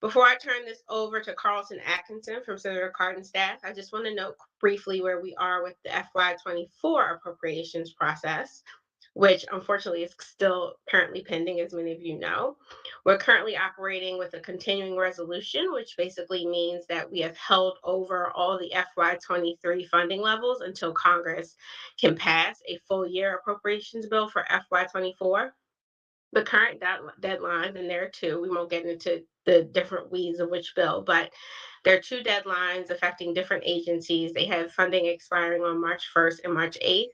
Before I turn this over to Carlton Atkinson from Senator Cardin staff, I just want to note briefly where we are with the FY24 appropriations process, which unfortunately is still currently pending, as many of you know. We're currently operating with a continuing resolution, which basically means that we have held over all the FY23 funding levels until Congress can pass a full year appropriations bill for FY24. The current deadlines, and there are two, we won't get into the different weeds of which bill, but there are two deadlines affecting different agencies. They have funding expiring on March 1st and March 8th.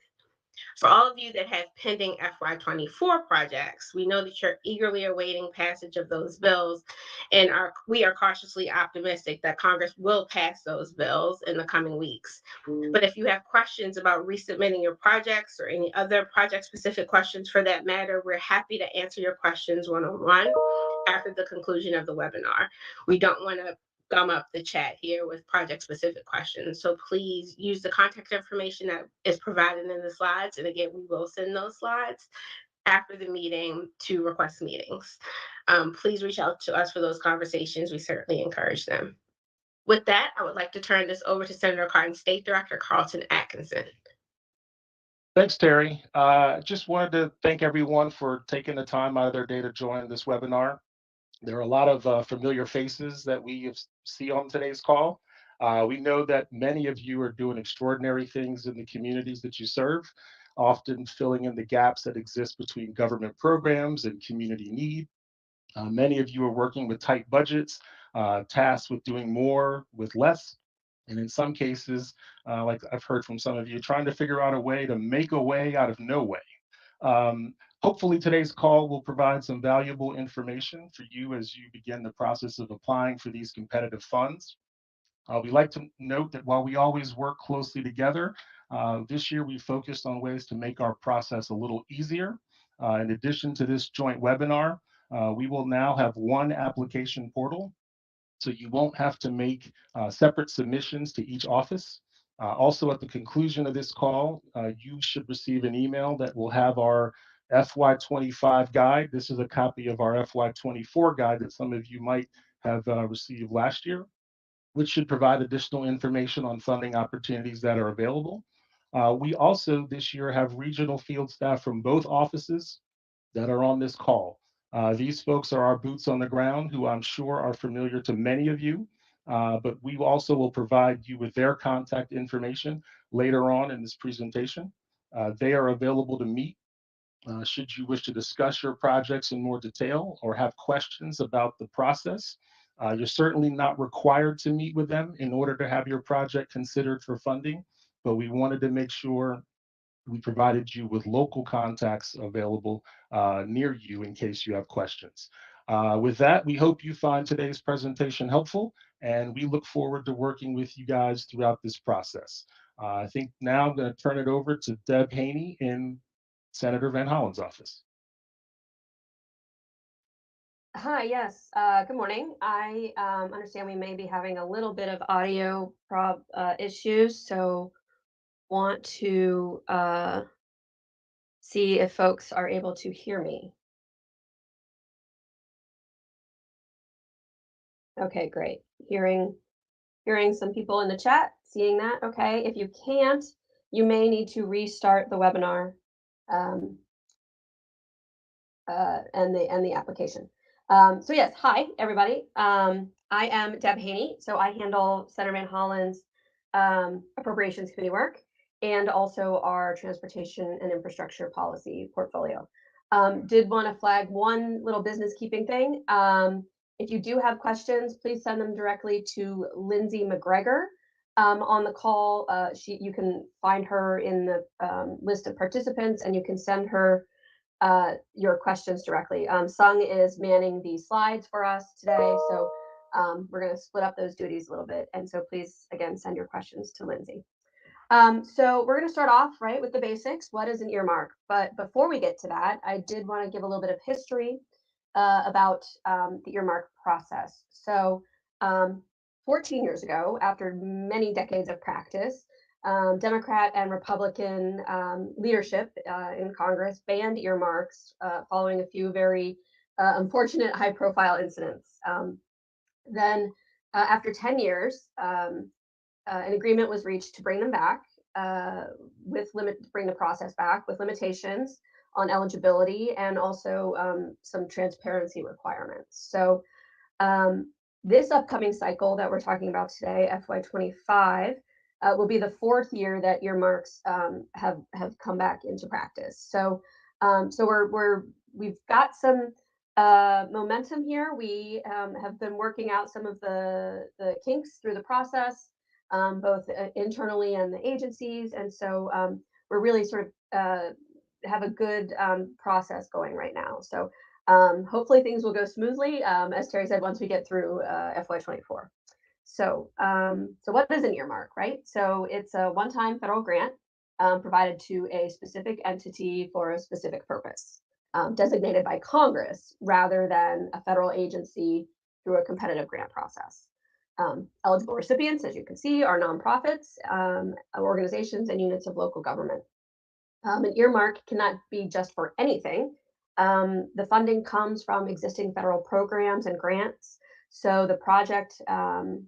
For all of you that have pending FY24 projects, we know that you're eagerly awaiting passage of those bills, and we are cautiously optimistic that Congress will pass those bills in the coming weeks. But if you have questions about resubmitting your projects or any other project-specific questions for that matter, we're happy to answer your questions one-on-one after the conclusion of the webinar. We don't want to gum up the chat here with project specific questions. So please use the contact information that is provided in the slides. And again, we will send those slides after the meeting to request meetings. Please reach out to us for those conversations. We certainly encourage them. With that, I would like to turn this over to Senator Cardin State Director Carlton Atkinson. Thanks, Terry. Just wanted to thank everyone for taking the time out of their day to join this webinar. There are a lot of familiar faces that we see on today's call. We know that many of you are doing extraordinary things in the communities that you serve, often filling in the gaps that exist between government programs and community need. Many of you are working with tight budgets, tasked with doing more with less, and in some cases, like I've heard from some of you, trying to figure out a way to make a way out of no way. Hopefully today's call will provide some valuable information for you as you begin the process of applying for these competitive funds. We'd like to note that while we always work closely together, this year we focused on ways to make our process a little easier. In addition to this joint webinar, we will now have one application portal, so you won't have to make separate submissions to each office. Also, at the conclusion of this call, you should receive an email that will have our FY25 guide. This is a copy of our FY24 guide that some of you might have received last year, which should provide additional information on funding opportunities that are available. We also this year have regional field staff from both offices that are on this call. These folks are our boots on the ground, who I'm sure are familiar to many of you, but we also will provide you with their contact information later on in this presentation. They are available to meet should you wish to discuss your projects in more detail or have questions about the process. You're certainly not required to meet with them in order to have your project considered for funding, but we wanted to make sure we provided you with local contacts available near you in case you have questions. With that, we hope you find today's presentation helpful, and we look forward to working with you guys throughout this process. I think now I'm going to turn it over to Deb Haney in Senator Van Hollen's office. Hi, yes, good morning. I understand we may be having a little bit of audio issues, so want to see if folks are able to hear me. Okay, great. Hearing some people in the chat, seeing that. Okay, if you can't, you may need to restart the webinar and the application. So yes, hi everybody. I am Deb Haney, so I handle Senator Van Hollen's Appropriations Committee work and also our Transportation and Infrastructure Policy portfolio. Did want to flag one little business keeping thing. If you do have questions, please send them directly to Lindsay McGregor on the call. You can find her in the list of participants, and you can send her your questions directly. Sung is manning the slides for us today, so we're going to split up those duties a little bit. And so please, again, send your questions to Lindsay. So we're going to start off right with the basics. What is an earmark? But before we get to that, I did want to give a little bit of history about the earmark process. So 14 years ago, after many decades of practice, Democrat and Republican leadership in Congress banned earmarks following a few very unfortunate high-profile incidents. Then, after 10 years, an agreement was reached to bring them back, bring the process back with limitations on eligibility and also some transparency requirements. So this upcoming cycle that we're talking about today, FY25, will be the 4th year that earmarks have come back into practice. So we've got some momentum here. We have been working out some of the kinks through the process, both internally and the agencies, and so we're really sort of have a good process going right now. So hopefully things will go smoothly, as Terry said, once we get through FY24. So what is an earmark, right? So it's a one-time federal grant provided to a specific entity for a specific purpose, designated by Congress rather than a federal agency through a competitive grant process. Eligible recipients, as you can see, are nonprofits, organizations, and units of local government. An earmark cannot be just for anything. The funding comes from existing federal programs and grants. So the project,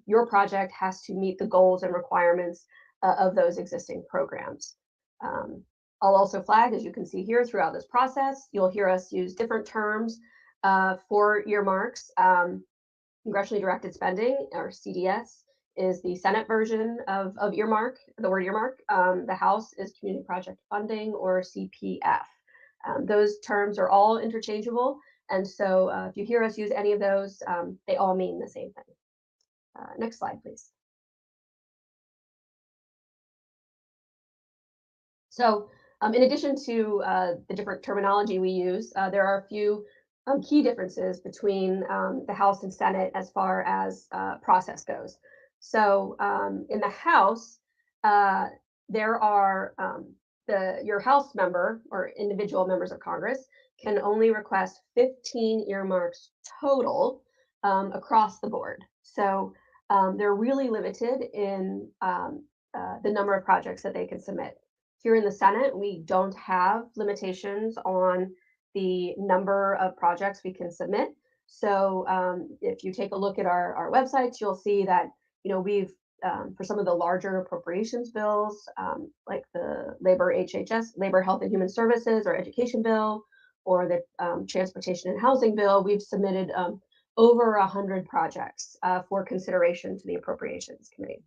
your project, has to meet the goals and requirements of those existing programs. I'll also flag, as you can see here throughout this process, you'll hear us use different terms for earmarks. Congressionally directed spending, or CDS, is the Senate version of earmark, the word earmark. The House is community project funding, or CPF. Those terms are all interchangeable, and so if you hear us use any of those, they all mean the same thing. Next slide, please. So in addition to the different terminology we use, there are a few key differences between the House and Senate as far as process goes. So in the House, there are your House member or individual members of Congress can only request 15 earmarks total across the board. So they're really limited in the number of projects that they can submit. Here in the Senate, we don't have limitations on the number of projects we can submit. So if you take a look at our websites, you'll see that we've for some of the larger appropriations bills, like the Labor Health and Human Services or Education Bill, or the Transportation and Housing Bill, we've submitted over 100 projects for consideration to the Appropriations Committee.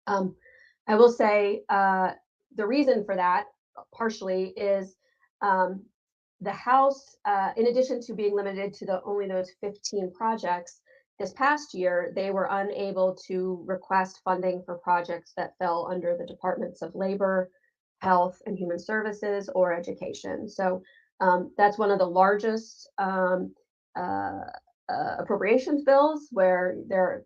I will say the reason for that, partially, is the House, in addition to being limited to only those 15 projects, this past year, they were unable to request funding for projects that fell under the Departments of Labor, Health and Human Services, or Education. So that's one of the largest appropriations bills where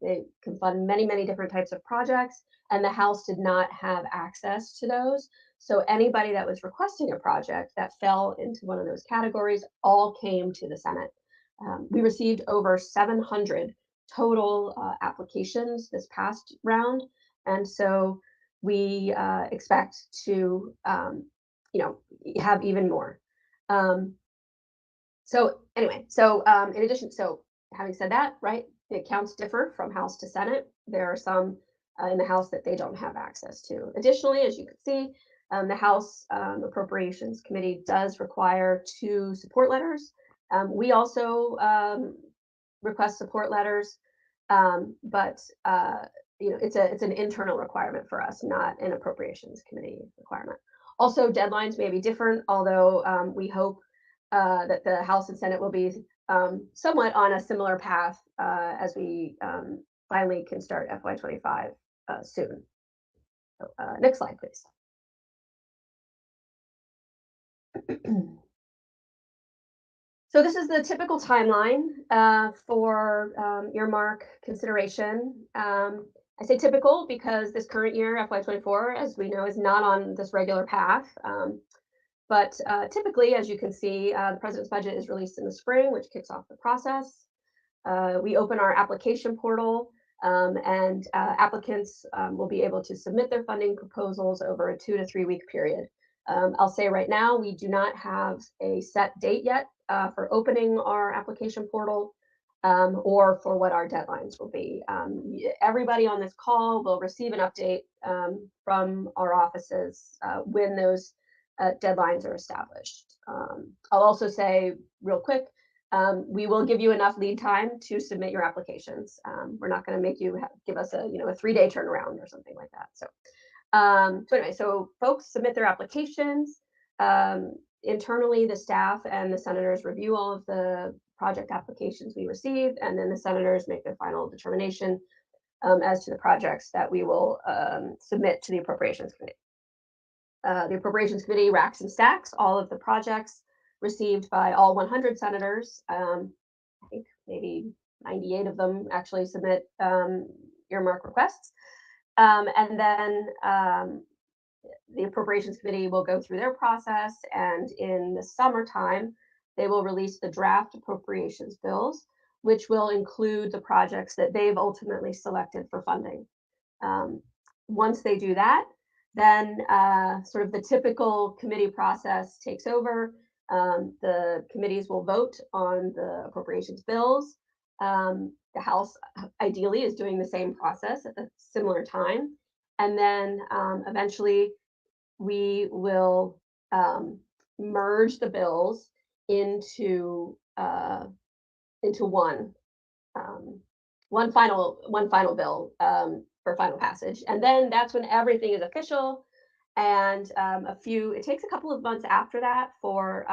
they can fund many, many different types of projects, and the House did not have access to those. So anybody that was requesting a project that fell into one of those categories all came to the Senate. We received over 700 total applications this past round, and so we expect to, have even more. So anyway, in addition, having said that, right, the accounts differ from House to Senate. There are some in the House that they don't have access to. Additionally, as you can see, the House Appropriations Committee does require 2 support letters. We also request support letters, but it's an internal requirement for us, not an Appropriations Committee requirement. Also, deadlines may be different, although we hope that the House and Senate will be somewhat on a similar path as we finally can start FY25 soon. So, next slide, please. So this is the typical timeline for earmark consideration. I say typical because this current year, FY24, as we know, is not on this regular path. But typically, as you can see, the president's budget is released in the spring, which kicks off the process. We open our application portal, and applicants will be able to submit their funding proposals over a 2 to 3 week period. I'll say right now, we do not have a set date yet for opening our application portal or for what our deadlines will be. Everybody on this call will receive an update from our offices when those deadlines are established. I'll also say real quick, we will give you enough lead time to submit your applications. We're not going to make you give us a 3-day turnaround or something like that. So anyway, so folks submit their applications. Internally, the staff and the senators review all of the project applications we received, and then the senators make their final determination as to the projects that we will submit to the Appropriations Committee. The Appropriations Committee racks and stacks all of the projects received by all 100 senators. I think maybe 98 of them actually submit earmark requests. And then the Appropriations Committee will go through their process, and in the summertime, they will release the draft appropriations bills, which will include the projects that they've ultimately selected for funding. Once they do that, then sort of the typical committee process takes over. The committees will vote on the appropriations bills. The House ideally is doing the same process at a similar time. And then eventually we will merge the bills into one final bill for final passage. And then that's when everything is official. And it takes a couple of months after that for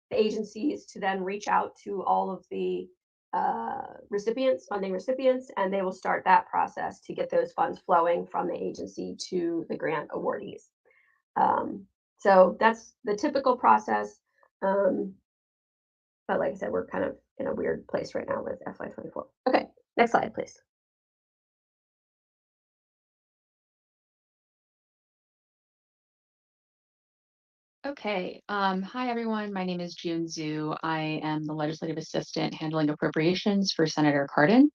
the agencies to then reach out to all of the funding recipients, and they will start that process to get those funds flowing from the agency to the grant awardees. So that's the typical process. But like I said, we're kind of in a weird place right now with FY24. Okay, next slide, please. Okay. Hi, everyone. My name is June Zhu. I am the legislative assistant handling appropriations for Senator Cardin.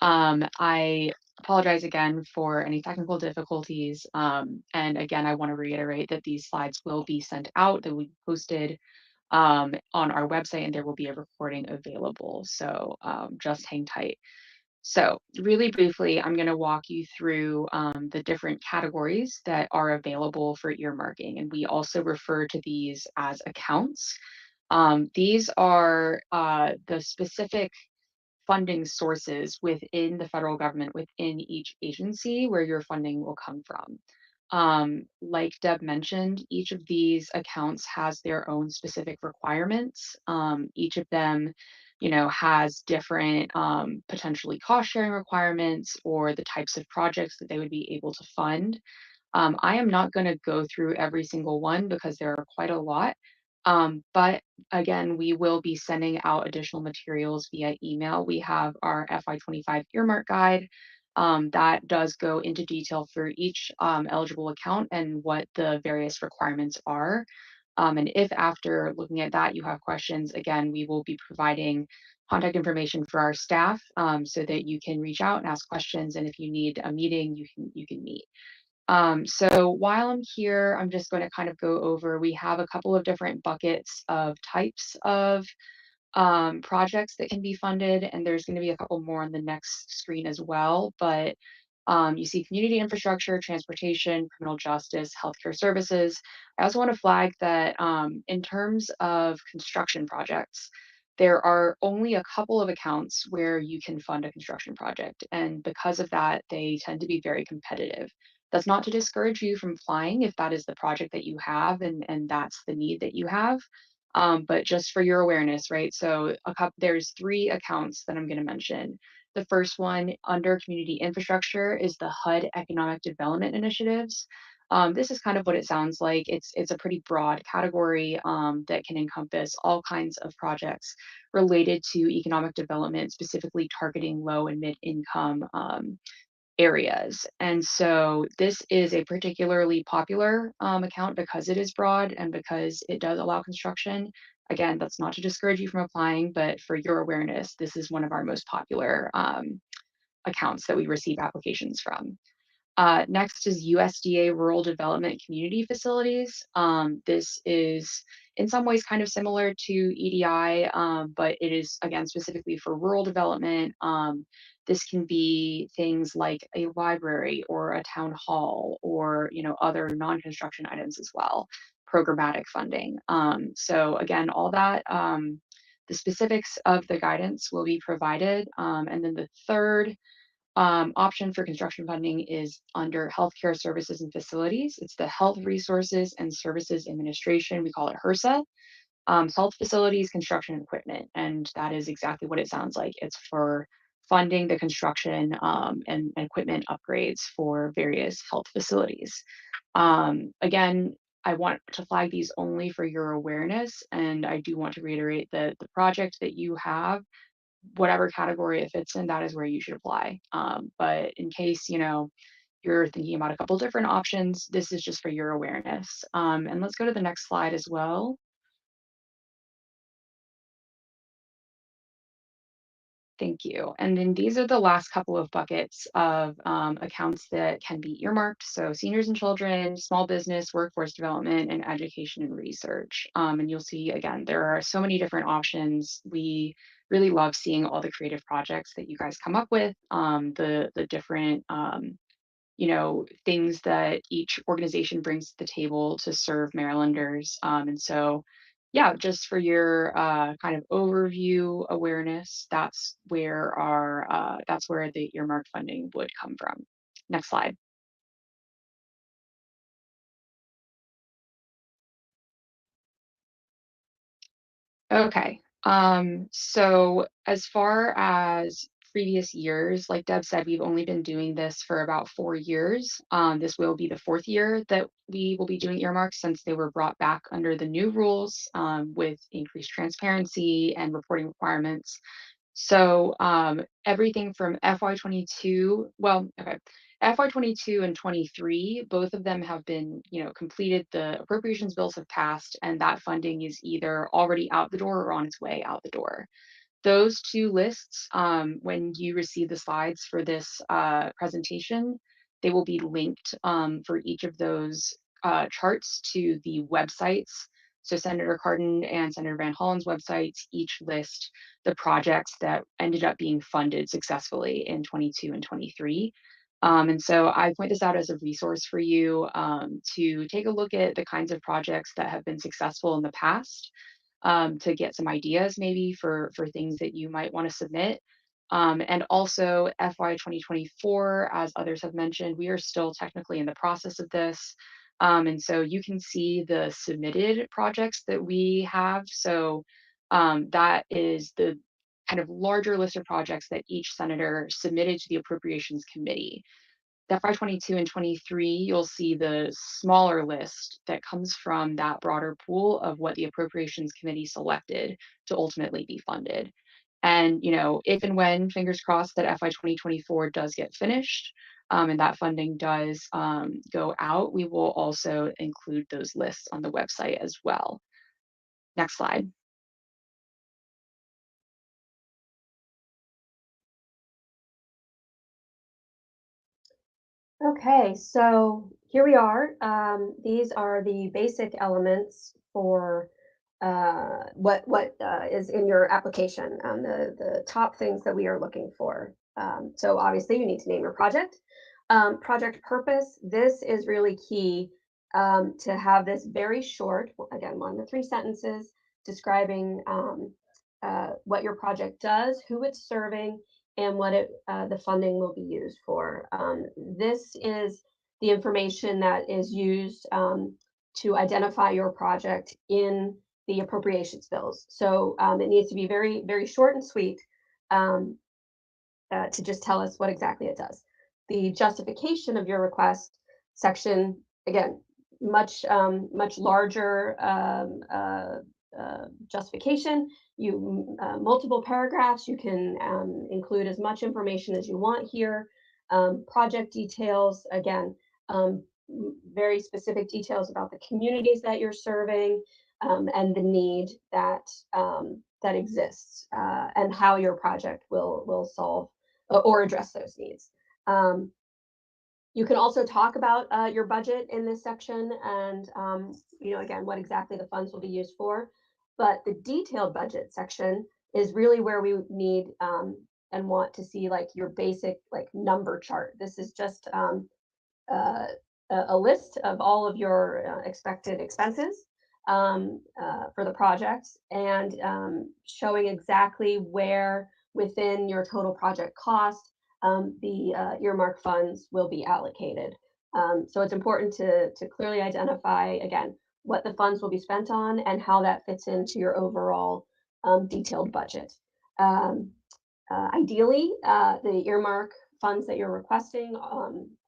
I apologize again for any technical difficulties. And again, I want to reiterate that these slides will be sent out, that will be posted on our website, and there will be a recording available. So just hang tight. So really briefly, I'm going to walk you through the different categories that are available for earmarking. And we also refer to these as accounts. These are the specific funding sources within the federal government, within each agency where your funding will come from. Like Deb mentioned, each of these accounts has their own specific requirements. Each of them, has different potentially cost sharing requirements or the types of projects that they would be able to fund. I am not going to go through every single one because there are quite a lot. But again, we will be sending out additional materials via email. We have our FY25 earmark guide that does go into detail for each eligible account and what the various requirements are. And if after looking at that you have questions, again, we will be providing contact information for our staff so that you can reach out and ask questions. And if you need a meeting, you can meet. So while I'm here, I'm just going to kind of go over, we have a couple of different buckets of types of projects that can be funded, and there's going to be a couple more on the next screen as well. But you see community infrastructure, transportation, criminal justice, healthcare services. I also want to flag that in terms of construction projects, there are only a couple of accounts where you can fund a construction project. And because of that, they tend to be very competitive. That's not to discourage you from applying if that is the project that you have and that's the need that you have. But just for your awareness, right? So there's 3 accounts that I'm going to mention. The first one under community infrastructure is the HUD Economic Development Initiatives. This is kind of what it sounds like. It's a pretty broad category that can encompass all kinds of projects related to economic development, specifically targeting low and mid-income areas. And so this is a particularly popular account because it is broad and because it does allow construction. Again, that's not to discourage you from applying, but for your awareness, this is one of our most popular accounts that we receive applications from. Next is USDA Rural Development Community Facilities. This is in some ways kind of similar to EDI, but it is, again, specifically for rural development. This can be things like a library or a town hall or, other non-construction items as well, programmatic funding. So again, all that, the specifics of the guidance will be provided. And then the third option for construction funding is under healthcare services and facilities. It's the Health Resources and Services Administration. We call it HRSA. Health facilities, construction, and equipment. And that is exactly what it sounds like. It's for funding the construction and equipment upgrades for various health facilities. Again, I want to flag these only for your awareness. And I do want to reiterate that the project that you have, whatever category it fits in, that is where you should apply. But in case, you're thinking about a couple different options, this is just for your awareness. And let's go to the next slide as well. Thank you. And then these are the last couple of buckets of accounts that can be earmarked. So seniors and children, small business, workforce development, and education and research. And you'll see, again, there are so many different options. We really love seeing all the creative projects that you guys come up with, the different things that each organization brings to the table to serve Marylanders. And so, yeah, just for your kind of overview awareness, that's where the earmark funding would come from. Next slide. Okay. So as far as previous years, like Deb said, we've only been doing this for about 4 years. This will be the 4th year that we will be doing earmarks since they were brought back under the new rules with increased transparency and reporting requirements. So everything from FY22, FY22 and 23, both of them have been, completed. The appropriations bills have passed, and that funding is either already out the door or on its way out the door. Those two lists, when you receive the slides for this presentation, they will be linked for each of those charts to the websites. So Senator Cardin and Senator Van Hollen's websites each list the projects that ended up being funded successfully in 22 and 23. And so I point this out as a resource for you to take a look at the kinds of projects that have been successful in the past, to get some ideas maybe for things that you might want to submit. And also FY 2024, as others have mentioned, we are still technically in the process of this. And so you can see the submitted projects that we have. So that is the kind of larger list of projects that each senator submitted to the Appropriations Committee. FY22 and 23, you'll see the smaller list that comes from that broader pool of what the Appropriations Committee selected to ultimately be funded. And, if and when, fingers crossed, that FY 2024 does get finished and that funding does go out, we will also include those lists on the website as well. Next slide. Okay, so here we are. These are the basic elements for what is in your application, the top things that we are looking for. So obviously you need to name your project. Project purpose, this is really key to have this very short, again, 1 to 3 sentences describing what your project does, who it's serving, and what the funding will be used for. This is the information that is used to identify your project in the appropriations bills. So it needs to be very, very short and sweet to just tell us what exactly it does. The justification of your request section, again, much larger justification. Multiple paragraphs. You can include as much information as you want here. Project details, again, very specific details about the communities that you're serving and the need that exists and how your project will solve or address those needs. You can also talk about your budget in this section and, again, what exactly the funds will be used for. But the detailed budget section is really where we need and want to see like your basic like number chart. This is just a list of all of your expected expenses for the project and showing exactly where within your total project cost the earmark funds will be allocated. So it's important to clearly identify, again, what the funds will be spent on and how that fits into your overall detailed budget. Ideally, the earmark funds that you're requesting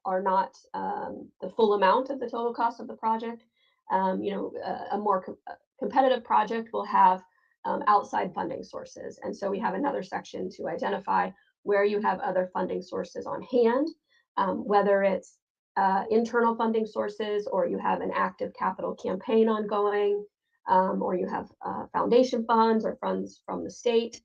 are not the full amount of the total cost of the project. A more competitive project will have outside funding sources. And so we have another section to identify where you have other funding sources on hand, whether it's internal funding sources or you have an active capital campaign ongoing, or you have foundation funds or funds from the state.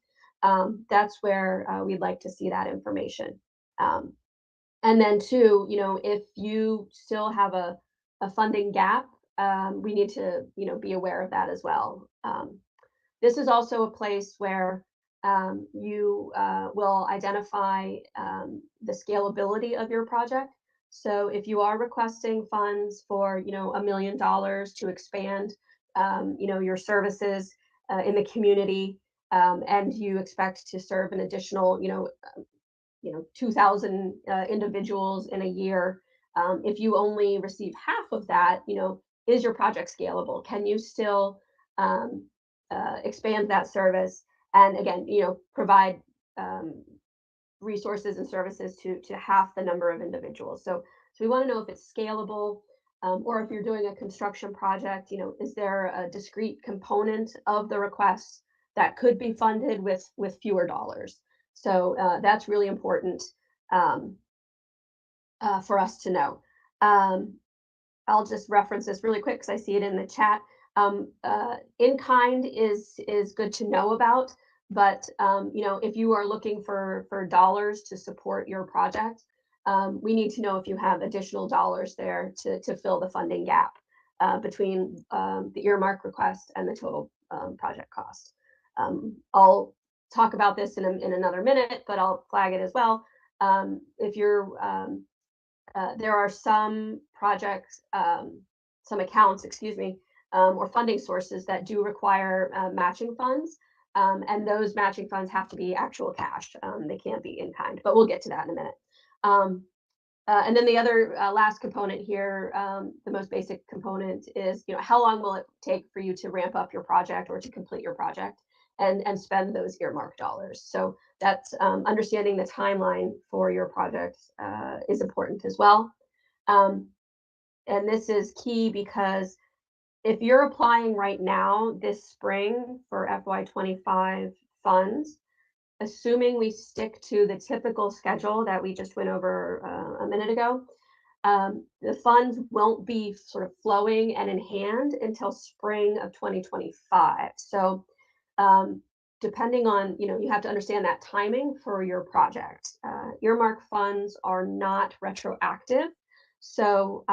That's where we'd like to see that information. And then two, if you still have a funding gap, we need to, be aware of that as well. This is also a place where you will identify the scalability of your project. So if you are requesting funds for, $1 million to expand, your services in the community, and you expect to serve an additional, 2,000 individuals in a year. If you only receive half of that, is your project scalable? Can you still expand that service? And again, provide resources and services to half the number of individuals. So we want to know if it's scalable, or if you're doing a construction project, is there a discrete component of the request that could be funded with fewer dollars? So that's really important for us to know. I'll just reference this really quick because I see it in the chat. In kind is good to know about, but if you are looking for dollars to support your project, we need to know if you have additional dollars there to fill the funding gap between the earmark request and the total project cost. I'll talk about this in another minute, but I'll flag it as well. If you're there are some projects, some accounts, or funding sources that do require matching funds, and those matching funds have to be actual cash. They can't be in kind, but we'll get to that in a minute. And then the other last component here, the most basic component is, how long will it take for you to ramp up your project or to complete your project and spend those earmark dollars? So that's understanding the timeline for your project is important as well. And this is key because if you're applying right now this spring for FY25 funds, assuming we stick to the typical schedule that we just went over a minute ago, the funds won't be sort of flowing and in hand until spring of 2025. So depending on, you have to understand that timing for your project. Earmark funds are not retroactive. So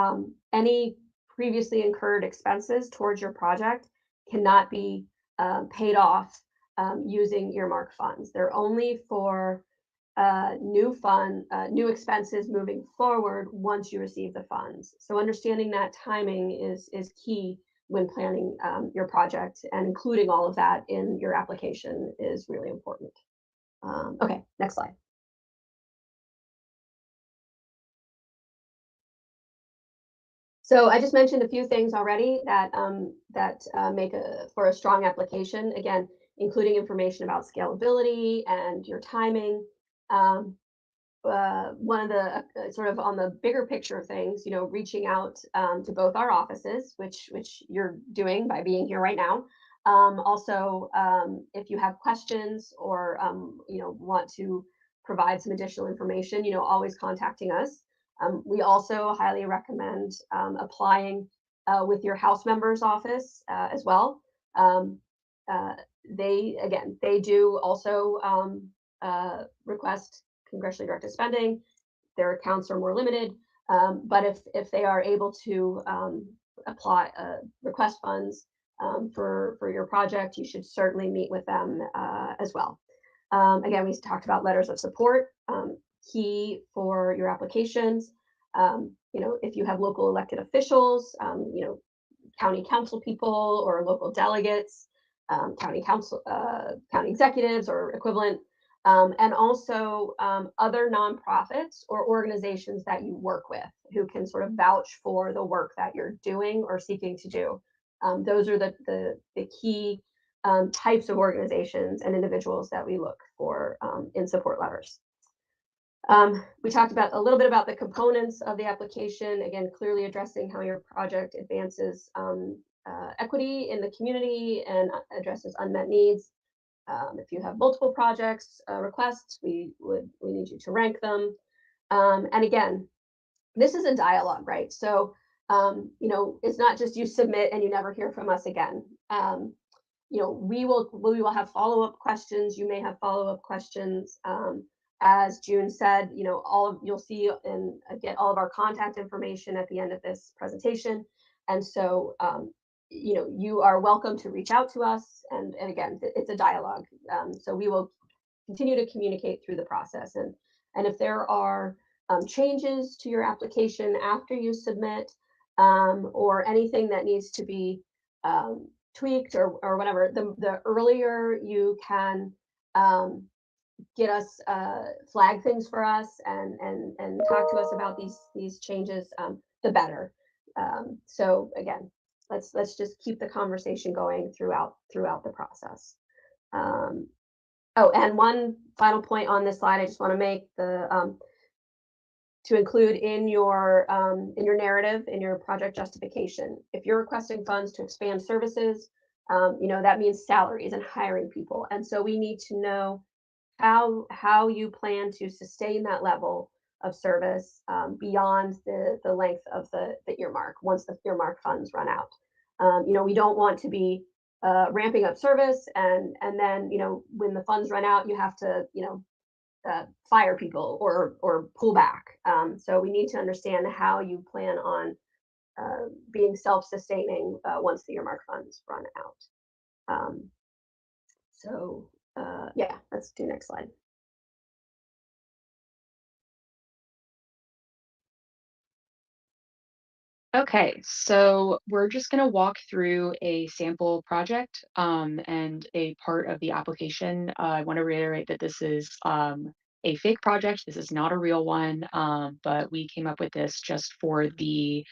any previously incurred expenses towards your project cannot be paid off using earmark funds. They're only for new expenses moving forward once you receive the funds. So understanding that timing is key when planning your project, and including all of that in your application is really important. Okay, next slide. So I just mentioned a few things already that make for a strong application. Again, including information about scalability and your timing. One of the sort of on the bigger picture of things, reaching out to both our offices, which you're doing by being here right now. Also, if you have questions or want to provide some additional information, always contacting us. We also highly recommend applying with your House member's office as well. They do also request congressionally directed spending. Their accounts are more limited, But if they are able to apply request funds for your project, you should certainly meet with them as well. Again, we talked about letters of support, key for your applications. If you have local elected officials, county council people or local delegates, county executives or equivalent, and also other nonprofits or organizations that you work with who can sort of vouch for the work that you're doing or seeking to do. Those are the key types of organizations and individuals that we look for in support letters. We talked about a little bit about the components of the application, again, clearly addressing how your project advances equity in the community and addresses unmet needs. If you have multiple projects requests, we need you to rank them. And again, this is a dialogue, right? So, it's not just you submit and you never hear from us again. We will have follow-up questions. You may have follow-up questions. As June said, you'll see and get all of our contact information at the end of this presentation. And so, you are welcome to reach out to us. And again, it's a dialogue. So we will continue to communicate through the process. And if there are changes to your application after you submit, or anything that needs to be tweaked or whatever, the earlier you can get us flag things for us and talk to us about these changes, the better. So again, let's just keep the conversation going throughout the process. And one final point on this slide, I just want to make to include in your narrative, in your project justification. If you're requesting funds to expand services, that means salaries and hiring people. And so we need to know how you plan to sustain that level of service beyond the length of the earmark, once the earmark funds run out. We don't want to be ramping up service and then, when the funds run out, you have to, fire people or pull back. So we need to understand how you plan on being self-sustaining once the earmark funds run out. Yeah, let's do next slide. Okay, so we're just going to walk through a sample project and a part of the application. I want to reiterate that this is a fake project. This is not a real one, but we came up with this just for the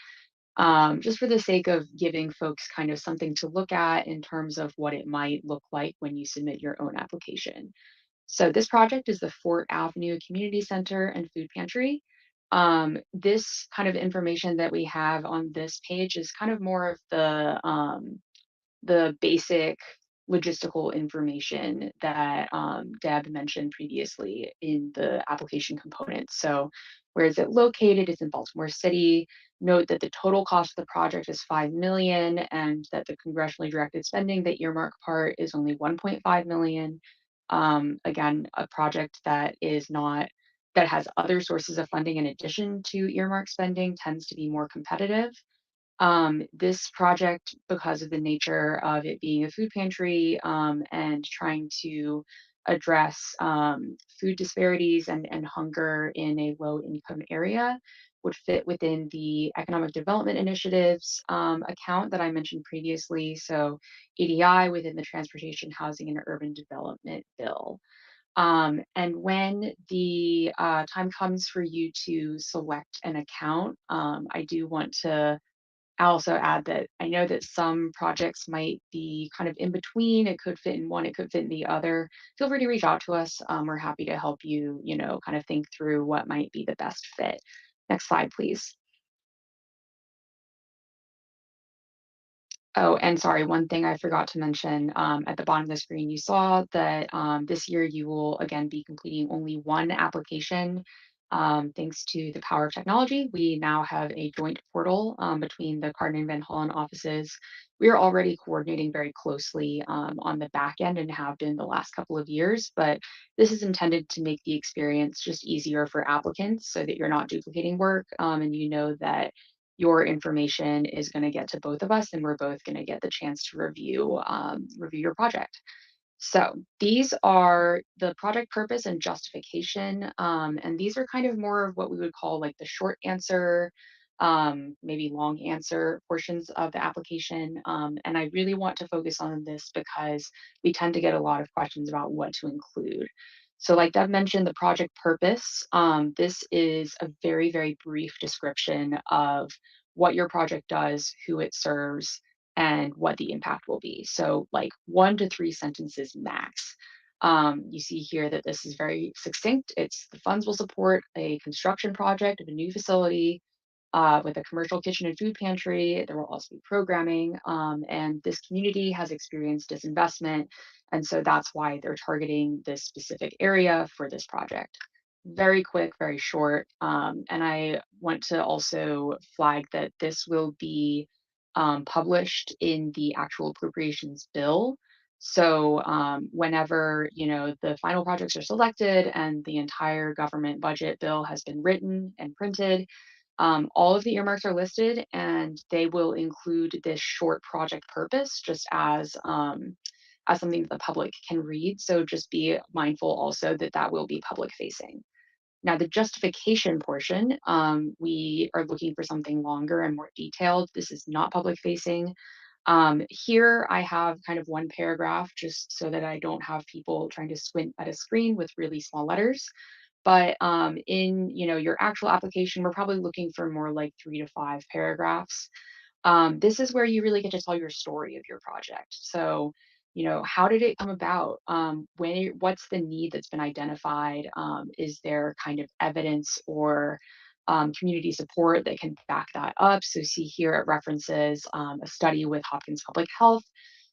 sake of giving folks kind of something to look at in terms of what it might look like when you submit your own application. So this project is the Fort Avenue Community Center and Food Pantry. This kind of information that we have on this page is kind of more of the basic logistical information that Deb mentioned previously in the application component. So where is it located? It's in Baltimore City. Note that the total cost of the project is $5 million and that the congressionally directed spending, the earmark part, is only $1.5 million. Again, a project that has other sources of funding in addition to earmark spending tends to be more competitive. This project, because of the nature of it being a food pantry and trying to address food disparities and hunger in a low income area, would fit within the Economic Development Initiatives account that I mentioned previously. So EDI within the Transportation, Housing, and Urban Development Bill. And when the time comes for you to select an account, I do want to also add that I know that some projects might be kind of in between. It could fit in one, it could fit in the other. Feel free to reach out to us. We're happy to help you, kind of think through what might be the best fit. Next slide, please. Oh, and sorry, one thing I forgot to mention, at the bottom of the screen, you saw that this year you will again be completing only one application. Thanks to the power of technology, we now have a joint portal between the Cardin and Van Hollen offices. We are already coordinating very closely on the back end and have been the last couple of years, but this is intended to make the experience just easier for applicants so that you're not duplicating work and you know that your information is going to get to both of us and we're both going to get the chance to review your project. So these are the project purpose and justification. And these are kind of more of what we would call like the short answer, maybe long answer portions of the application. And I really want to focus on this because we tend to get a lot of questions about what to include. So like Deb mentioned, the project purpose, this is a very, very brief description of what your project does, who it serves, and what the impact will be. So like 1 to 3 sentences max. You see here that this is very succinct. It's the funds will support a construction project of a new facility with a commercial kitchen and food pantry. There will also be programming, and this community has experienced disinvestment, and so that's why they're targeting this specific area for this project. Very quick, very short, and I want to also flag that this will be published in the actual appropriations bill. So whenever the final projects are selected and the entire government budget bill has been written and printed, all of the earmarks are listed, and they will include this short project purpose just as something that the public can read. So just be mindful also that that will be public facing. Now, the justification portion, we are looking for something longer and more detailed. This is not public facing. Here I have kind of one paragraph just so that I don't have people trying to squint at a screen with really small letters. But in your actual application, we're probably looking for more like 3 to 5 paragraphs. This is where you really get to tell your story of your project. So, how did it come about? What's the need that's been identified? Is there kind of evidence or community support that can back that up? So, see here it references a study with Hopkins Public Health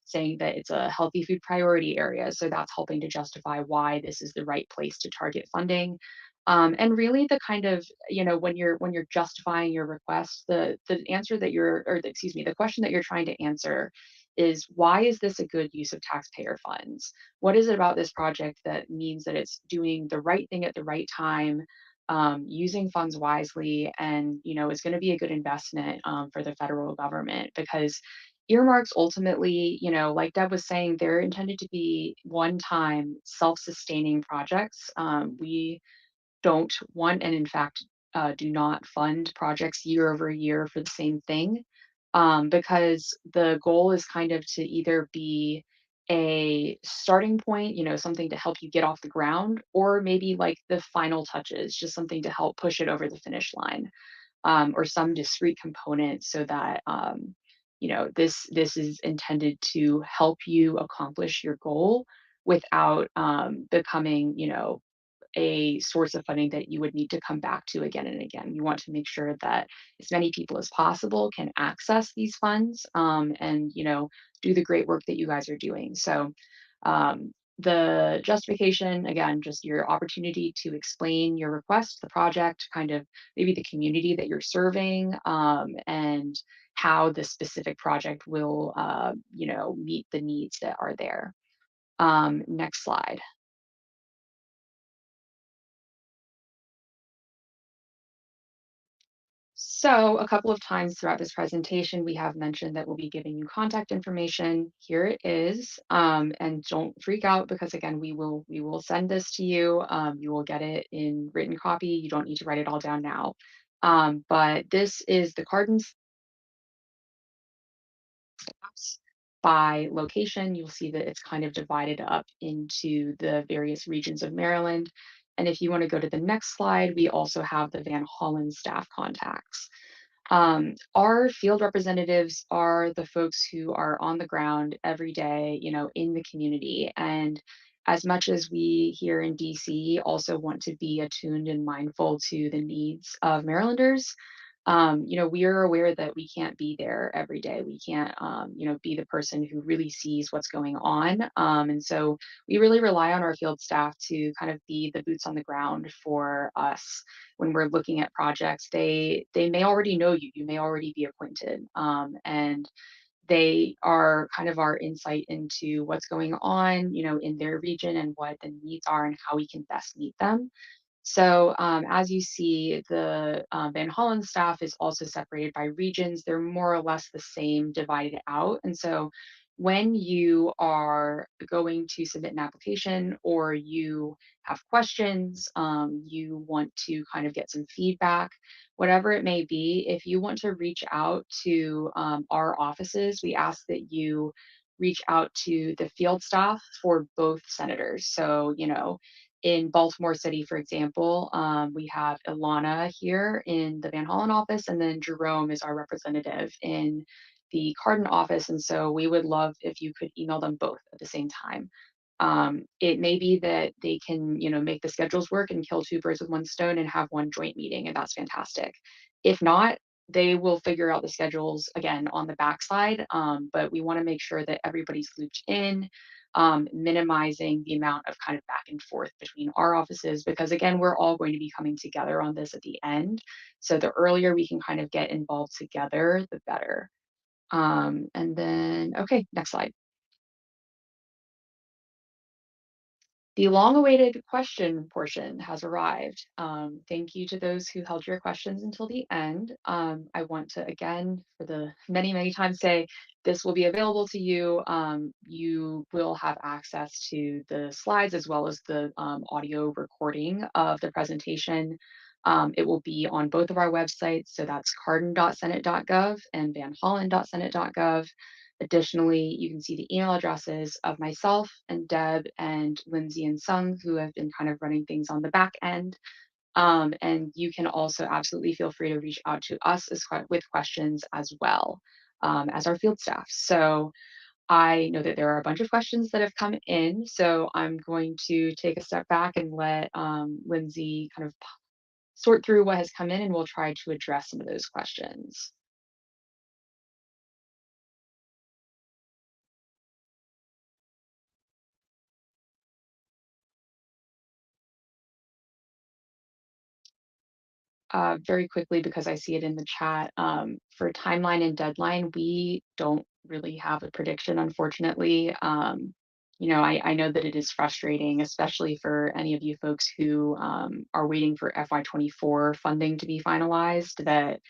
saying that it's a healthy food priority area. So that's helping to justify why this is the right place to target funding. And really the kind of, when you're justifying your request, the answer that the question that you're trying to answer is, why is this a good use of taxpayer funds? What is it about this project that means that it's doing the right thing at the right time, using funds wisely, and is going to be a good investment for the federal government? Because earmarks ultimately, like Deb was saying, they're intended to be one-time self-sustaining projects. We don't want, and in fact do not fund projects year over year for the same thing, because the goal is kind of to either be a starting point, something to help you get off the ground, or maybe like the final touches, just something to help push it over the finish line, or some discrete component so that this is intended to help you accomplish your goal without becoming a source of funding that you would need to come back to again and again. You want to make sure that as many people as possible can access these funds, and do the great work that you guys are doing. So the justification, again, just your opportunity to explain your request, the project, kind of maybe the community that you're serving, and how the specific project will meet the needs that are there. Next slide. So a couple of times throughout this presentation, we have mentioned that we'll be giving you contact information. Here it is. And don't freak out because again, we will send this to you. You will get it in written copy. You don't need to write it all down now. But this is the Cardin staffs by location. You'll see that it's kind of divided up into the various regions of Maryland. And if you want to go to the next slide, we also have the Van Hollen staff contacts. Our field representatives are the folks who are on the ground every day, in the community. And as much as we here in DC also want to be attuned and mindful to the needs of Marylanders, We are aware that we can't be there every day. We can't, be the person who really sees what's going on. And so we really rely on our field staff to kind of be the boots on the ground for us when we're looking at projects. They may already know you. You may already be acquainted. And they are kind of our insight into what's going on, in their region and what the needs are and how we can best meet them. So as you see, the Van Hollen staff is also separated by regions. They're more or less the same divided out. And so when you are going to submit an application or you have questions, you want to kind of get some feedback, whatever it may be, if you want to reach out to our offices, we ask that you reach out to the field staff for both senators. So, in Baltimore City, for example, we have Ilana here in the Van Hollen office, and then Jerome is our representative in the Cardin office. And so we would love if you could email them both at the same time. It may be that they can, make the schedules work and kill two birds with one stone and have one joint meeting, and that's fantastic. If not, they will figure out the schedules again on the backside. But we want to make sure that everybody's looped in, minimizing the amount of kind of back and forth between our offices, because again, we're all going to be coming together on this at the end. So the earlier we can kind of get involved together, the better. And then, okay, next slide. The long-awaited question portion has arrived. Thank you to those who held your questions until the end. I want to, again, for the many, many times say, this will be available to you. You will have access to the slides as well as the audio recording of the presentation. It will be on both of our websites. So that's cardin.senate.gov and vanhollen.senate.gov. Additionally, you can see the email addresses of myself and Deb and Lindsay and Sung, who have been kind of running things on the back end. And you can also absolutely feel free to reach out to us with questions as well, as our field staff. So I know that there are a bunch of questions that have come in. So I'm going to take a step back and let Lindsay kind of sort through what has come in, and we'll try to address some of those questions. Very quickly, because I see it in the chat, for timeline and deadline, we don't really have a prediction, unfortunately. I know that it is frustrating, especially for any of you folks who are waiting for FY24 funding to be finalized, that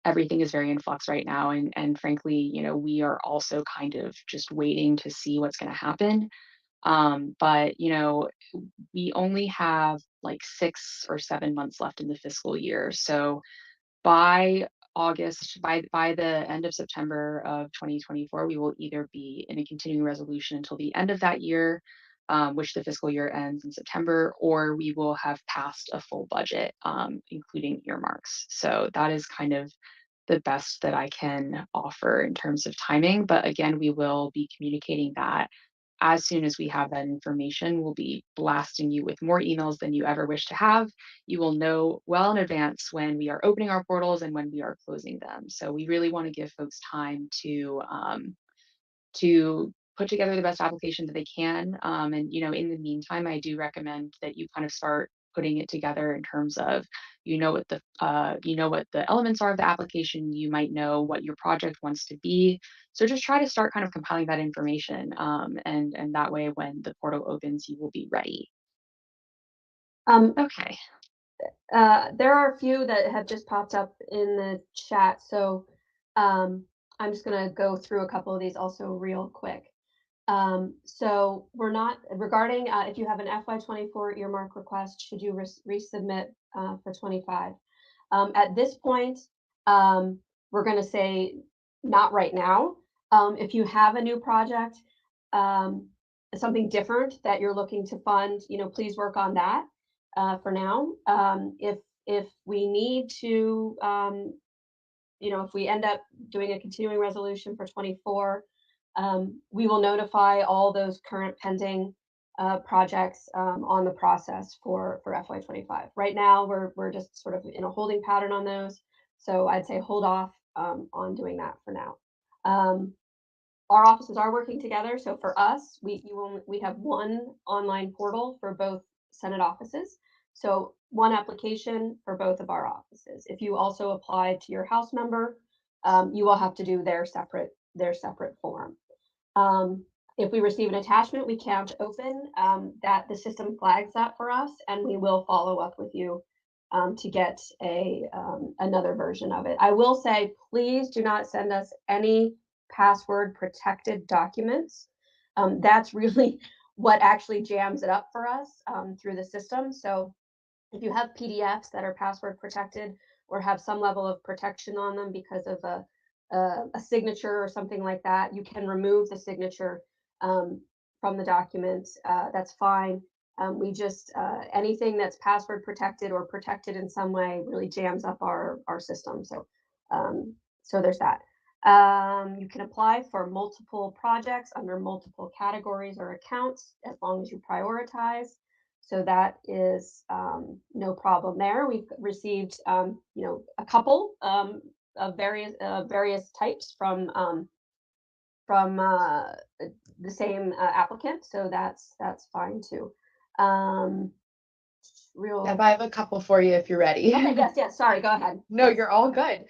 everything is very in flux right now. And frankly, we are also kind of just waiting to see what's going to happen. But we only have like 6 or 7 months left in the fiscal year. So by by the end of September of 2024, we will either be in a continuing resolution until the end of that year, which the fiscal year ends in September, or we will have passed a full budget, including earmarks. So that is kind of the best that I can offer in terms of timing. But again, we will be communicating that as soon as we have that information. We'll be blasting you with more emails than you ever wish to have. You will know well in advance when we are opening our portals and when we are closing them. So we really want to give folks time to put together the best application that they can. And in the meantime, I do recommend that you kind of start putting it together in terms of what the elements are of the application. You might know what your project wants to be. So just try to start kind of compiling that information, and that way when the portal opens, you will be ready. Okay. There are a few that have just popped up in the chat, so I'm just going to go through a couple of these also real quick. So we're not regarding if you have an FY24 earmark request, should you resubmit for 25? At this point, we're going to say not right now. If you have a new project, something different that you're looking to fund, please work on that for now. If we need to, if we end up doing a continuing resolution for 24, we will notify all those current pending projects on the process for FY25. Right now, we're just sort of in a holding pattern on those. So I'd say hold off on doing that for now. Our offices are working together. So for us, we have one online portal for both Senate offices. So one application for both of our offices. If you also apply to your House member, you will have to do their separate form. If we receive an attachment we can't open, that the system flags that for us, and we will follow up with you to get another version of it. I will say, please do not send us any password protected documents. That's really what actually jams it up for us through the system. So if you have PDFs that are password protected or have some level of protection on them because of a signature or something like that, you can remove the signature from the document. That's fine. We just anything that's password protected or protected in some way really jams up our system. So so there's that. You can apply for multiple projects under multiple categories or accounts as long as you prioritize. So that is no problem there. We've received a couple of various types from the same applicant, so that's fine too. If I have a couple for you if you're ready. Okay, yes, sorry, go ahead. No, you're all good.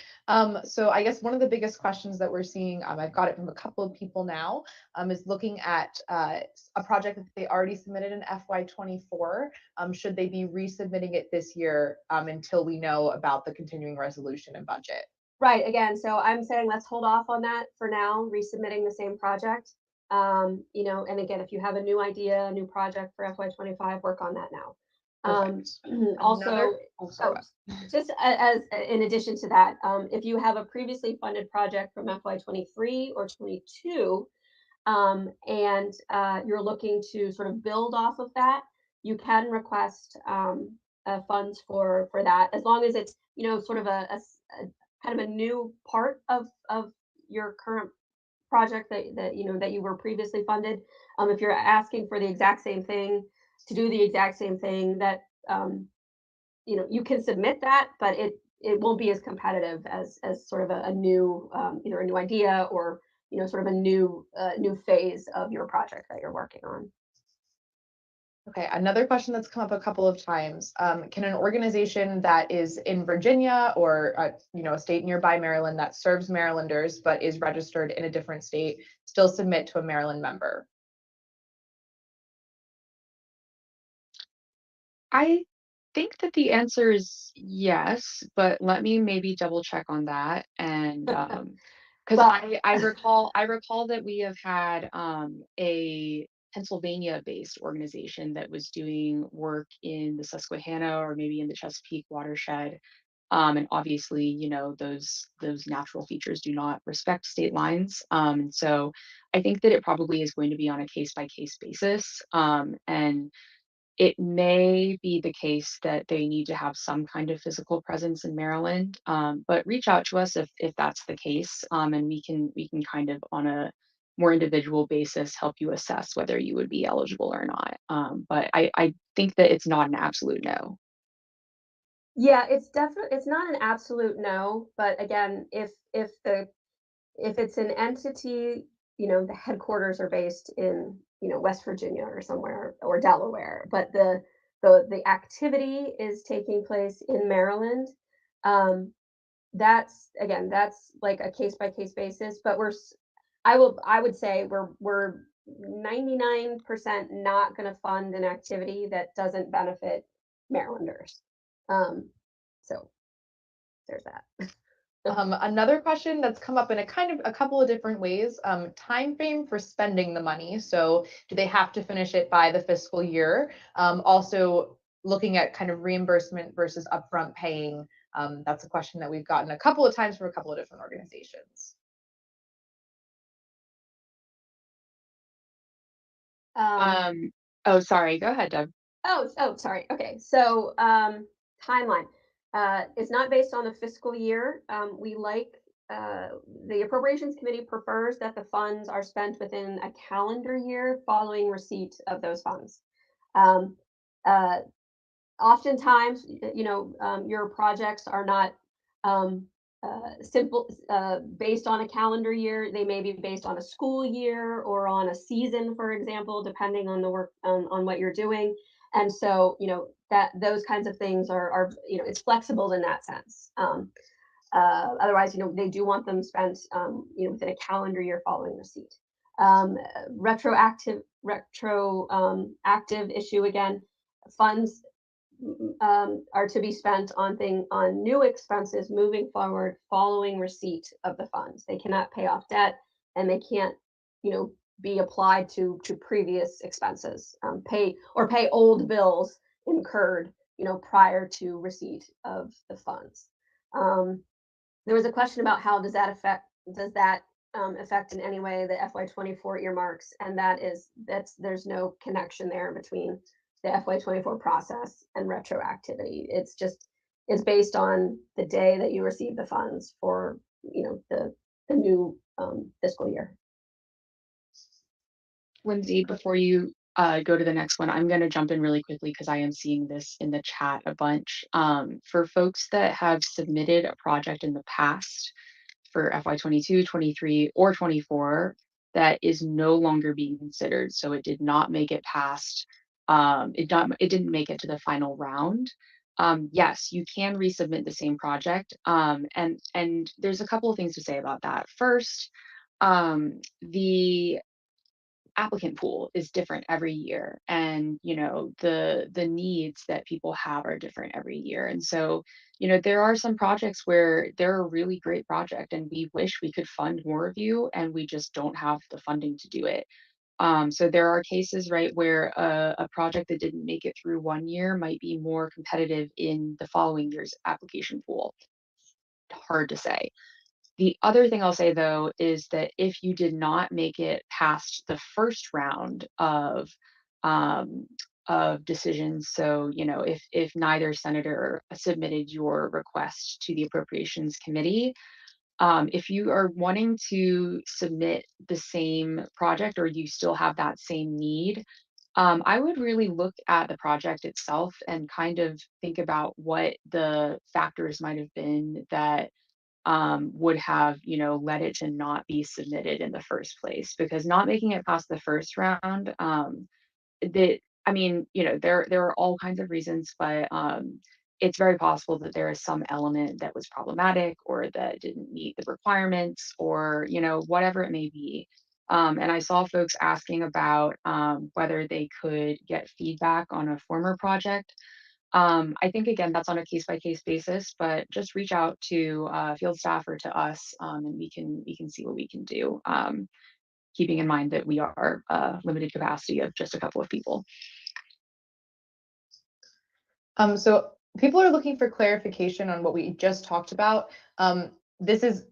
So I guess one of the biggest questions that we're seeing, I've got it from a couple of people now, is looking at a project that they already submitted in FY24. Should they be resubmitting it this year until we know about the continuing resolution and budget? Right, again, so I'm saying let's hold off on that for now, resubmitting the same project. And again, if you have a new idea, a new project for FY25, work on that now. Also, just as in addition to that, if you have a previously funded project from FY23 or 22, and you're looking to sort of build off of that, you can request funds for that, as long as it's sort of a kind of a new part of your current project that you were previously funded. If you're asking for the exact same thing, to do the exact same thing, that you can submit that, but it won't be as competitive as sort of a new either a new idea or sort of a new phase of your project that you're working on. Okay, another question that's come up a couple of times. Can an organization that is in Virginia or a state nearby Maryland that serves Marylanders but is registered in a different state still submit to a Maryland member? I think that the answer is yes, but let me maybe double check on that. And because I recall that we have had a Pennsylvania-based organization that was doing work in the Susquehanna or maybe in the Chesapeake watershed. And obviously, those natural features do not respect state lines. And so I think that it probably is going to be on a case-by-case basis. And it may be the case that they need to have some kind of physical presence in Maryland, but reach out to us if that's the case, and we can kind of on a more individual basis help you assess whether you would be eligible or not. But I think that it's not an absolute no. Yeah, it's not an absolute no, but again, if it's an entity, the headquarters are based in West Virginia or somewhere, or Delaware, but the activity is taking place in Maryland. That's like a case by case basis, but I would say we're 99% not going to fund an activity that doesn't benefit Marylanders. So there's that. Another question that's come up in a couple of different ways, time frame for spending the money. So do they have to finish it by the fiscal year? Also looking at kind of reimbursement versus upfront paying. That's a question that we've gotten a couple of times from a couple of different organizations. Oh, sorry. Go ahead, Deb. Oh, sorry. Okay. So timeline. It's not based on the fiscal year. The Appropriations Committee prefers that the funds are spent within a calendar year following receipt of those funds. Oftentimes, your projects are not simple, based on a calendar year. They may be based on a school year or on a season, for example, depending on the work, on what you're doing. And so, that those kinds of things are it's flexible in that sense. Otherwise, they do want them spent, within a calendar year following receipt. Retroactive active issue again, funds are to be spent on new expenses moving forward following receipt of the funds. They cannot pay off debt, and they can't, be applied to previous expenses, pay old bills incurred, prior to receipt of the funds. There was a question about how does that affect in any way the FY24 earmarks, and there's no connection there between the FY24 process and retroactivity. It's based on the day that you receive the funds for the new fiscal year. Lindsay, before you go to the next one, I'm going to jump in really quickly because I am seeing this in the chat a bunch. For folks that have submitted a project in the past for FY22, 23, or 24, that is no longer being considered. So it did not make it past, it didn't make it to the final round. Yes, you can resubmit the same project. And there's a couple of things to say about that. First, the applicant pool is different every year, and the needs that people have are different every year. And so there are some projects where they're a really great project and we wish we could fund more of you, and we just don't have the funding to do it. So there are cases, right, where a project that didn't make it through one year might be more competitive in the following year's application pool. Hard to say. The other thing I'll say, though, is that if you did not make it past the first round of decisions, so if neither senator submitted your request to the Appropriations Committee, if you are wanting to submit the same project or you still have that same need, I would really look at the project itself and kind of think about what the factors might have been that would have, led it to not be submitted in the first place. Because not making it past the first round, there are all kinds of reasons, but it's very possible that there is some element that was problematic or that didn't meet the requirements, or whatever it may be. And I saw folks asking about whether they could get feedback on a former project. I think, again, that's on a case-by-case basis, but just reach out to field staff or to us, and we can see what we can do, keeping in mind that we are limited capacity of just a couple of people. So people are looking for clarification on what we just talked about. This is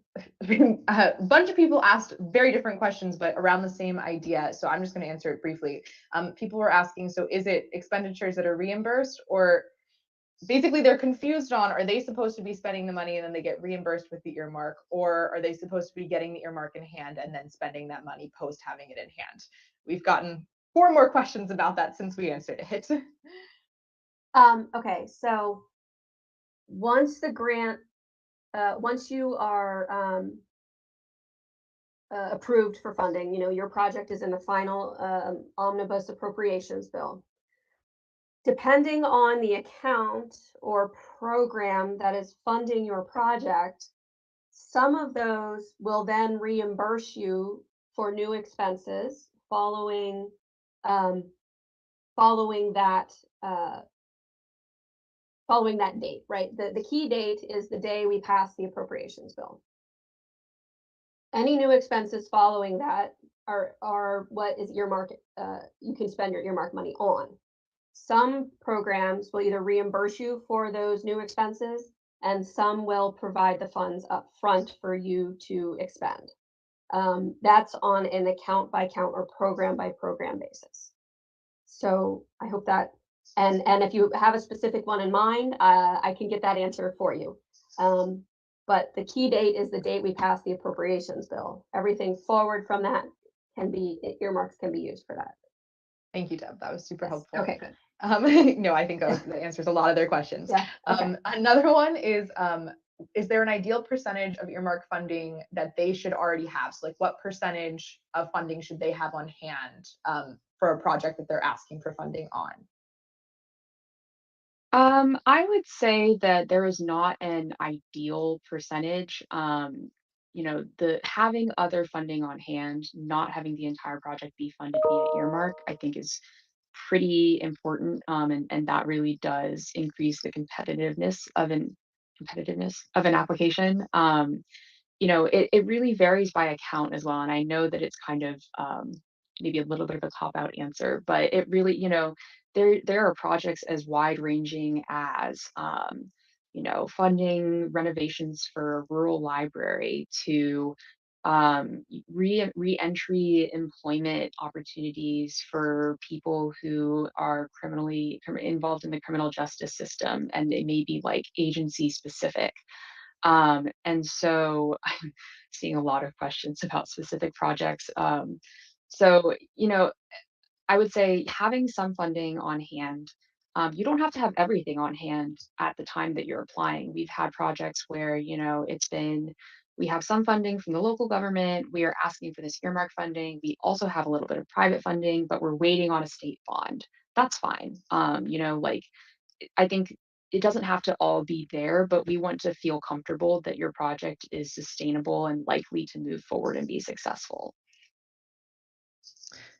a bunch of people asked very different questions, but around the same idea. So I'm just going to answer it briefly. People were asking, so is it expenditures that are reimbursed, or basically they're confused on, are they supposed to be spending the money and then they get reimbursed with the earmark, or are they supposed to be getting the earmark in hand and then spending that money post having it in hand? We've gotten 4 more questions about that since we answered it. Okay, so once the grant, once you are approved for funding, your project is in the final omnibus appropriations bill. Depending on the account or program that is funding your project, some of those will then reimburse you for new expenses following that date, right? The key date is the day we pass the appropriations bill. Any new expenses following that are what is earmarked, you can spend your earmark money on. Some programs will either reimburse you for those new expenses, and some will provide the funds up front for you to expend. That's on an account by account or program by program basis. So I hope that, and if you have a specific one in mind, I can get that answer for you. But the key date is the date we pass the appropriations bill. Everything forward from that earmarks can be used for that. Thank you, Deb. That was super helpful. Okay, good. No, I think that answers a lot of their questions. Yeah, okay. Another one is, is there an ideal percentage of earmark funding that they should already have? So like what percentage of funding should they have on hand for a project that they're asking for funding on? I would say that there is not an ideal percentage. The having other funding on hand, not having the entire project be funded via earmark, I think is pretty important. And that really does increase the competitiveness of an application. It really varies by account as well. And I know that it's kind of maybe a little bit of a cop out answer, but it really, there are projects as wide ranging as, funding renovations for a rural library to re-entry employment opportunities for people who are involved in the criminal justice system, and they may be like agency specific. And so I'm seeing a lot of questions about specific projects. So, I would say having some funding on hand. You don't have to have everything on hand at the time that you're applying. We've had projects where, we have some funding from the local government. We are asking for this earmark funding. We also have a little bit of private funding, but we're waiting on a state bond. That's fine. I think it doesn't have to all be there, but we want to feel comfortable that your project is sustainable and likely to move forward and be successful.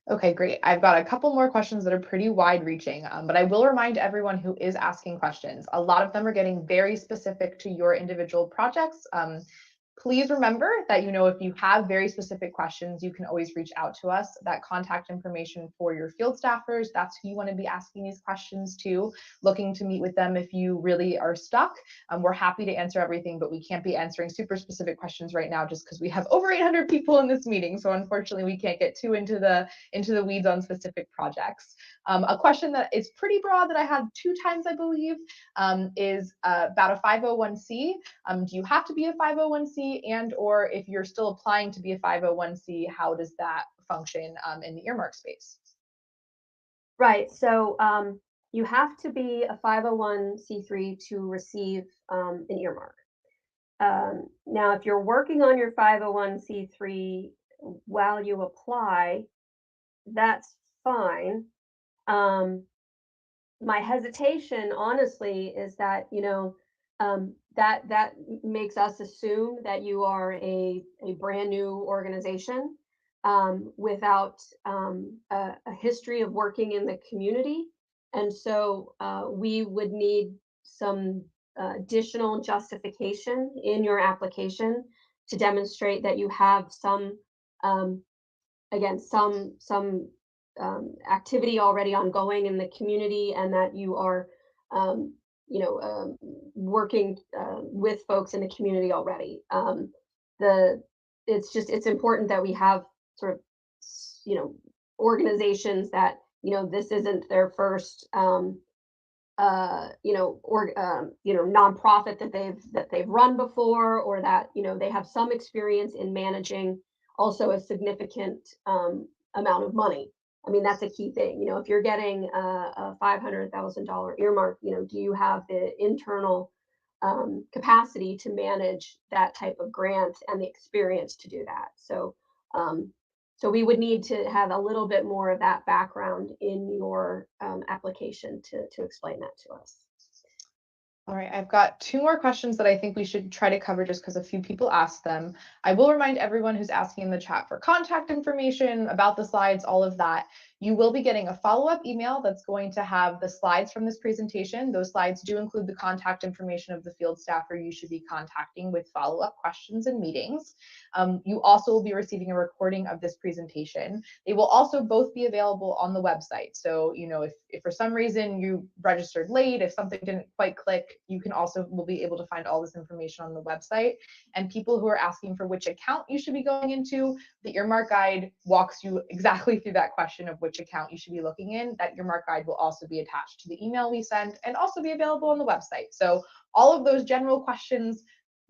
Okay, great. I've got a couple more questions that are pretty wide reaching, but I will remind everyone who is asking questions, a lot of them are getting very specific to your individual projects. Please remember that, if you have very specific questions, you can always reach out to us. That contact information for your field staffers, that's who you want to be asking these questions to, looking to meet with them if you really are stuck. We're happy to answer everything, but we can't be answering super specific questions right now just because we have over 800 people in this meeting. So unfortunately, we can't get too into the weeds on specific projects. A question that is pretty broad that I had 2 times, I believe, is about a 501c. Do you have to be a 501c? And or if you're still applying to be a 501c, how does that function in the earmark space? Right. So you have to be a 501c3 to receive an earmark. Now, if you're working on your 501c3 while you apply, that's fine. My hesitation, honestly, is that that makes us assume that you are a brand new organization without a history of working in the community, and so we would need some additional justification in your application to demonstrate that you have some again some activity already ongoing in the community, and that you are working with folks in the community already. It's important that we have sort of organizations that this isn't their first nonprofit that they've run before, or that they have some experience in managing also a significant amount of money. I mean, that's a key thing. If you're getting a $500,000 earmark, do you have the internal capacity to manage that type of grant and the experience to do that? So we would need to have a little bit more of that background in your application to explain that to us. All right, I've got 2 more questions that I think we should try to cover just because a few people asked them. I will remind everyone who's asking in the chat for contact information, about the slides, all of that. You will be getting a follow-up email that's going to have the slides from this presentation. Those slides do include the contact information of the field staffer you should be contacting with follow-up questions and meetings. You also will be receiving a recording of this presentation. They will also both be available on the website. So, if for some reason you registered late, if something didn't quite click, you will be able to find all this information on the website. And people who are asking for which account you should be going into, the earmark guide walks you exactly through that question of which account you should be looking in. That earmark guide will also be attached to the email we send and also be available on the website. So all of those general questions,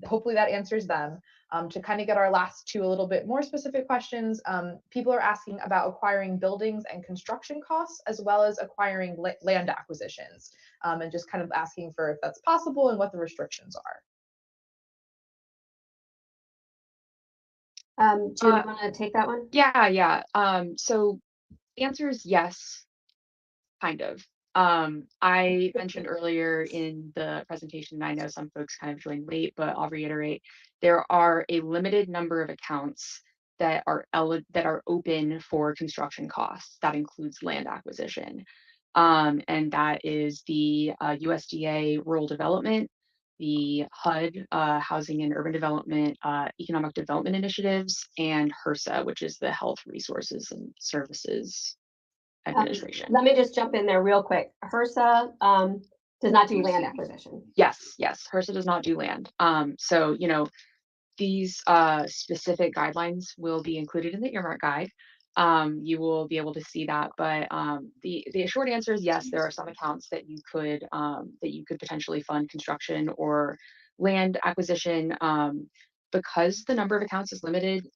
hopefully that answers them. To kind of get our last 2 a little bit more specific questions, people are asking about acquiring buildings and construction costs, as well as acquiring land acquisitions, and just kind of asking for if that's possible and what the restrictions are. June, you want to take that one? Yeah. So the answer is yes, kind of. I mentioned earlier in the presentation, I know some folks kind of joined late, but I'll reiterate, there are a limited number of accounts that are open for construction costs. That includes land acquisition. And that is the USDA Rural Development, the HUD, Housing and Urban Development, Economic Development Initiatives, and HRSA, which is the Health Resources and Services Administration. Let me just jump in there real quick. HRSA does not do land acquisition. Yes, HRSA does not do land. So, these specific guidelines will be included in the Earmark guide. You will be able to see that, but the short answer is yes, there are some accounts that you could potentially fund construction or land acquisition. Because the number of accounts is limited,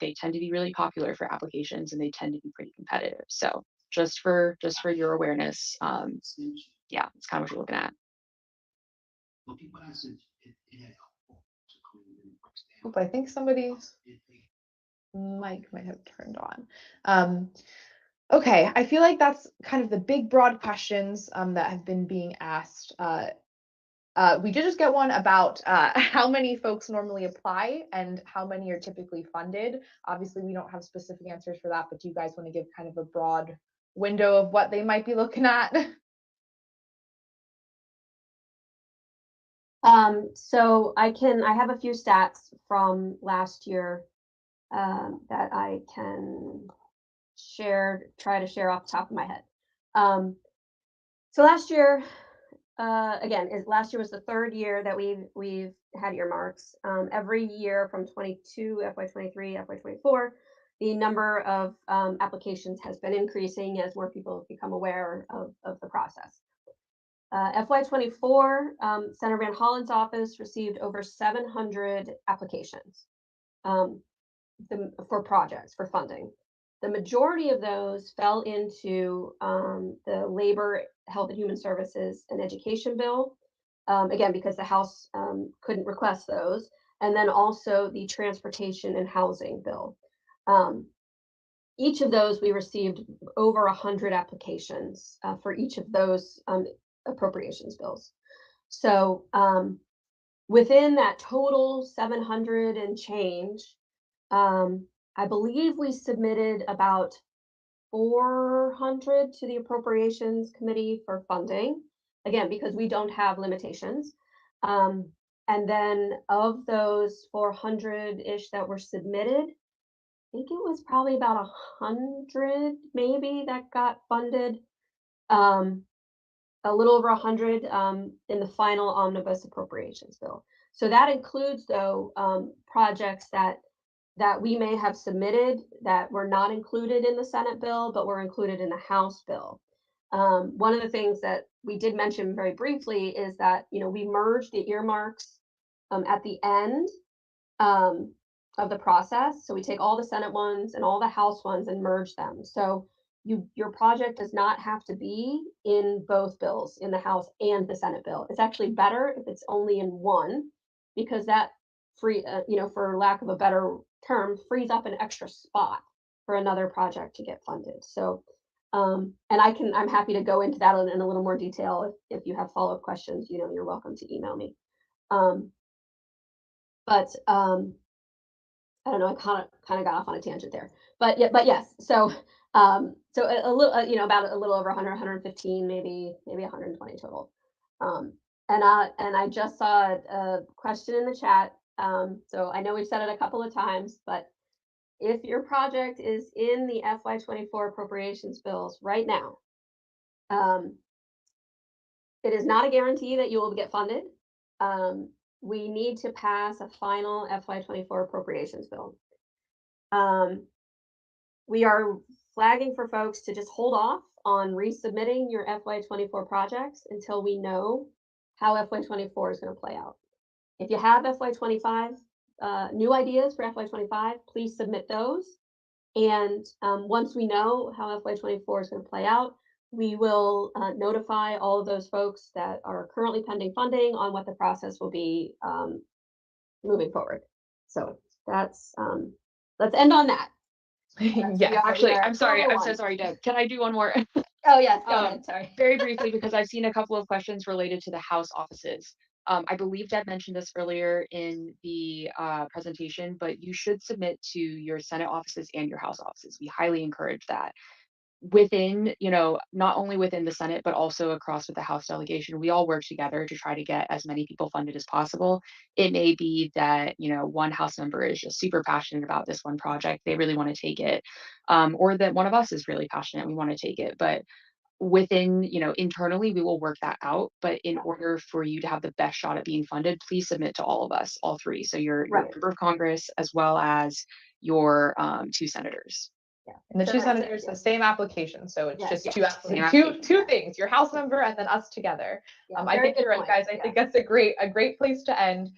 they tend to be really popular for applications and they tend to be pretty competitive. So just for your awareness, yeah, it's kind of what you're looking at. Oop, I think somebody's mic might have turned on. Okay, I feel like that's kind of the big broad questions that have been being asked. We did just get one about how many folks normally apply and how many are typically funded. Obviously, we don't have specific answers for that, but do you guys want to give kind of a broad window of what they might be looking at? So I have a few stats from last year that I can try to share off the top of my head. So last year, last year was the third year that we've had earmarks. Every year from 22, FY23, FY24, the number of applications has been increasing as more people have become aware of the process. FY24, Senator Van Hollen's office received over 700 applications for projects, for funding. The majority of those fell into the Labor, Health and Human Services and Education bill, again, because the House couldn't request those, and then also the Transportation and Housing bill. Each of those, we received over 100 applications for each of those appropriations bills. So within that total 700 and change, I believe we submitted about 400 to the Appropriations Committee for funding, again, because we don't have limitations. And then of those 400-ish that were submitted, I think it was probably about 100 maybe that got funded. A little over 100 in the final omnibus appropriations bill. So that includes, though, projects that we may have submitted that were not included in the Senate bill, but were included in the House bill. One of the things that we did mention very briefly is that, we merged the earmarks at the end of the process. So we take all the Senate ones and all the House ones and merge them. So your project does not have to be in both bills, in the House and the Senate bill. It's actually better if it's only in one, because that for lack of a better term, frees up an extra spot for another project to get funded. So, and I'm happy to go into that in a little more detail if you have follow-up questions. You're welcome to email me. But I don't know, I kind of got off on a tangent there, but yes. So so a little, about a little over 100, 115, maybe 120 total. And I just saw a question in the chat. So I know we've said it a couple of times, but if your project is in the FY24 appropriations bills right now, it is not a guarantee that you will get funded. We need to pass a final FY24 appropriations bill. We are flagging for folks to just hold off on resubmitting your FY24 projects until we know how FY24 is going to play out. If you have FY25 new ideas for FY25, please submit those. And once we know how FY24 is going to play out, we will notify all of those folks that are currently pending funding on what the process will be moving forward. So that's let's end on that. Yes. Actually, are I'm sorry. number I'm so one. sorry, Deb. Can I do one more? Oh, yes, go Um, ahead, sorry. Very briefly, because I've seen a couple of questions related to the House offices. I believe Deb mentioned this earlier in the presentation, but you should submit to your Senate offices and your House offices. We highly encourage that. Within, not only within the Senate, but also across with the House delegation, we all work together to try to get as many people funded as possible. It may be that, one House member is just super passionate about this one project. They really want to take it. Or that one of us is really passionate. We want to take it. But within, internally, we will work that out. But in order for you to have the best shot at being funded, please submit to all of us, all three. So your member of Congress, as well as your 2 senators. Yeah. And the 2 senators, the same application. So it's just two things, your House member and then us together. I think you're right, guys. I think that's a great place to end.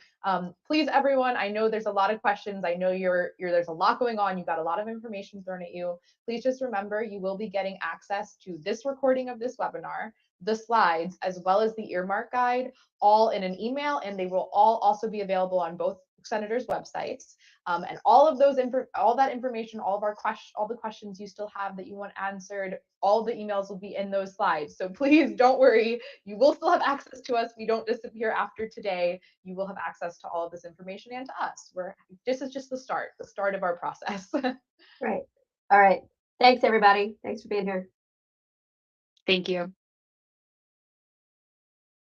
Please, everyone, I know there's a lot of questions. I know there's a lot going on. You've got a lot of information thrown at you. Please just remember, you will be getting access to this recording of this webinar, the slides, as well as the Earmark guide, all in an email, and they will all also be available on both senators' websites. And all of that information, all the questions you still have that you want answered, all the emails will be in those slides. So please don't worry, you will still have access to us. We don't disappear after today. You will have access to all of this information and to us. This is just the start of our process. Right. All right. Thanks, everybody. Thanks for being here. Thank you.